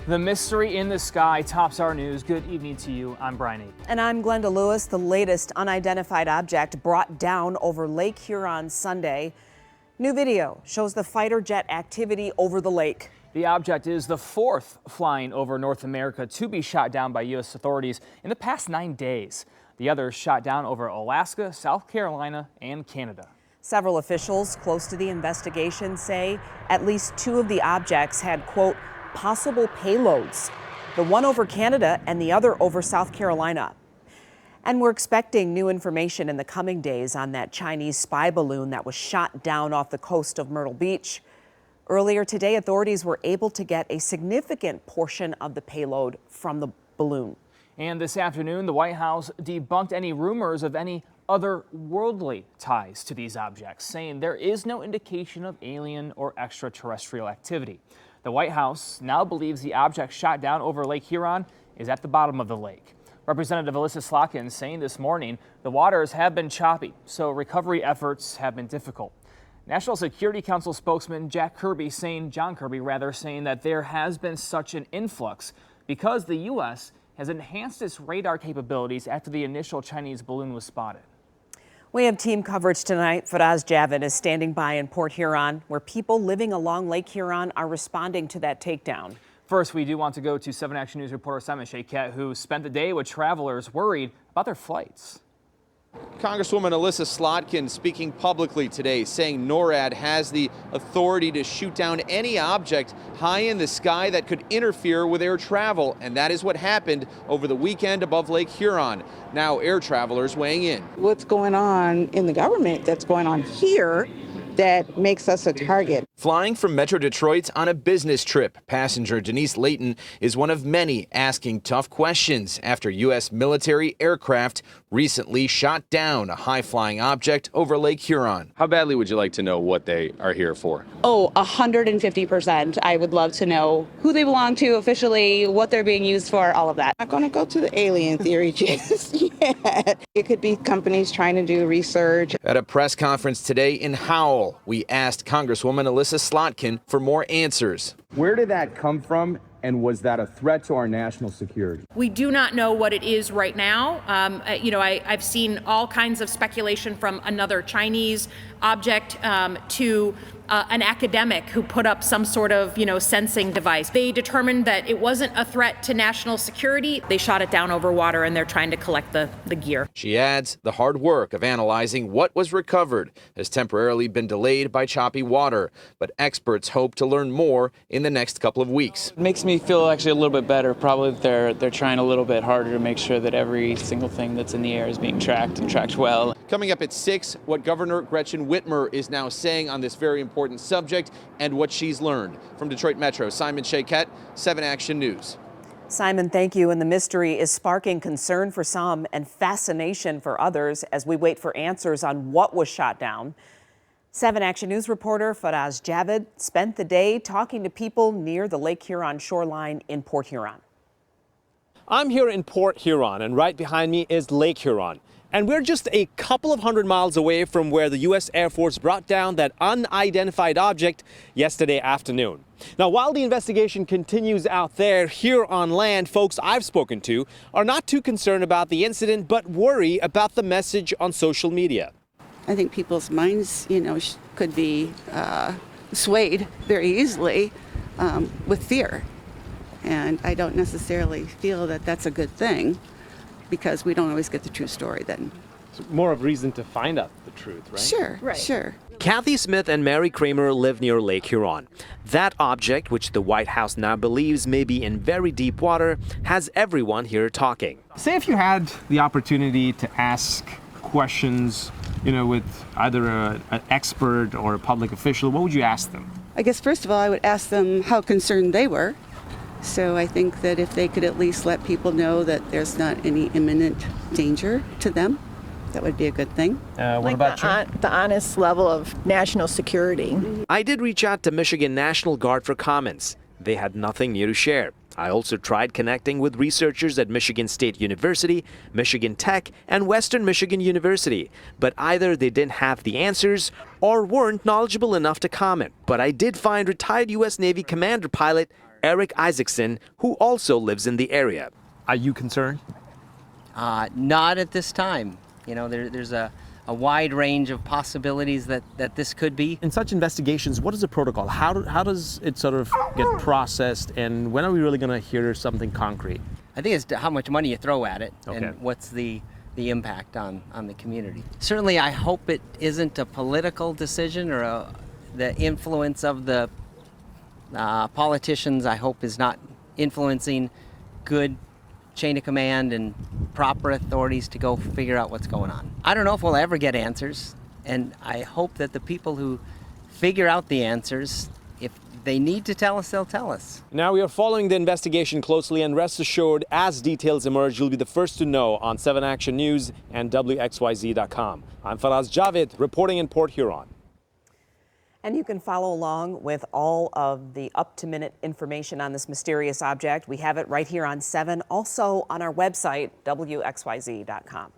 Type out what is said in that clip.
The mystery in the sky tops our news. Good evening to you. I'm Brian Aiden. And I'm Glenda Lewis. The latest unidentified object brought down over Lake Huron Sunday. New video shows the fighter jet activity over the lake. The object is the fourth flying over North America to be shot down by U.S. authorities in the past 9 days. The others shot down over Alaska, South Carolina, and Canada. Several officials close to the investigation say at least 2 of the objects had, quote, possible payloads, the one over Canada and the other over South Carolina. And we're expecting new information in the coming days on that Chinese spy balloon that was shot down off the coast of Myrtle Beach. Earlier today, authorities were able to get a significant portion of the payload from the balloon. And this afternoon, the White House debunked any rumors of any otherworldly ties to these objects, saying there is no indication of alien or extraterrestrial activity. The White House now believes the object shot down over Lake Huron is at the bottom of the lake. Representative Alyssa Slotkin saying this morning the waters have been choppy, so recovery efforts have been difficult. National Security Council spokesman John Kirby saying that there has been such an influx because the U.S. has enhanced its radar capabilities after the initial Chinese balloon was spotted. We have team coverage tonight. Faraz Javid is standing by in Port Huron, where people living along Lake Huron are responding to that takedown. First, we do want to go to 7 Action News reporter Simon Shayket, who spent the day with travelers worried about their flights. Congresswoman Alyssa Slotkin speaking publicly today, saying NORAD has the authority to shoot down any object high in the sky that could interfere with air travel, and that is what happened over the weekend above Lake Huron. Now air travelers weighing in. What's going on in the government that's going on here that makes us a target? Flying from Metro Detroit on a business trip, passenger Denise Layton is one of many asking tough questions after U.S. military aircraft recently shot down a high-flying object over Lake Huron. How badly would you like to know what they are here for? Oh, 150%. I would love to know who they belong to officially, what they're being used for, all of that. I'm not going to go to the alien theory just yet. It could be companies trying to do research. At a press conference today in Howell, we asked Congresswoman Alyssa Slotkin for more answers. Where did that come from, and was that a threat to our national security? We do not know what it is right now. I've seen all kinds of speculation from another Chinese object to an academic who put up some sort of, sensing device. They determined that it wasn't a threat to national security. They shot it down over water, and they're trying to collect the gear. She adds the hard work of analyzing what was recovered has temporarily been delayed by choppy water, but experts hope to learn more in the next couple of weeks. It makes me feel actually a little bit better. Probably they're trying a little bit harder to make sure that every single thing that's in the air is being tracked and tracked well. Coming up at 6, what Governor Gretchen Whitmer is now saying on this very important subject and what she's learned. From Detroit Metro, Simon Shayket, 7 Action News. Simon, thank you. And the mystery is sparking concern for some and fascination for others as we wait for answers on what was shot down. 7 Action News reporter Faraz Javid spent the day talking to people near the Lake Huron shoreline in Port Huron. I'm here in Port Huron, and right behind me is Lake Huron. And we're just a couple of 100 miles away from where the U.S. Air Force brought down that unidentified object yesterday afternoon. Now, while the investigation continues out there, here on land, folks I've spoken to are not too concerned about the incident, but worry about the message on social media. I think people's minds, could be swayed very easily with fear. And I don't necessarily feel that that's a good thing, because we don't always get the true story then. It's more of reason to find out the truth, right? Sure, right. Sure. Kathy Smith and Mary Kramer live near Lake Huron. That object, which the White House now believes may be in very deep water, has everyone here talking. Say if you had the opportunity to ask questions, with either an expert or a public official, what would you ask them? I guess first of all, I would ask them how concerned they were. So I think that if they could at least let people know that there's not any imminent danger to them, that would be a good thing. What about you? The honest level of national security. I did reach out to Michigan National Guard for comments. They had nothing new to share. I also tried connecting with researchers at Michigan State University, Michigan Tech, and Western Michigan University, but either they didn't have the answers or weren't knowledgeable enough to comment. But I did find retired U.S. Navy commander pilot Eric Isaacson, who also lives in the area. Are you concerned? Not at this time. You know, there's a wide range of possibilities that this could be. In such investigations, what is the protocol? How does it sort of get processed, and when are we really going to hear something concrete? I think it's how much money you throw at it Okay. and what's the impact on the community. Certainly, I hope it isn't a political decision or the influence of the politicians. I hope is not influencing good chain of command and proper authorities to go figure out what's going on. I don't know if we'll ever get answers, and I hope that the people who figure out the answers, if they need to tell us, they'll tell us. Now we are following the investigation closely, and rest assured, as details emerge, you'll be the first to know on 7 Action News and WXYZ.com. I'm Faraz Javed, reporting in Port Huron. And you can follow along with all of the up-to-minute information on this mysterious object. We have it right here on 7, also on our website, WXYZ.com.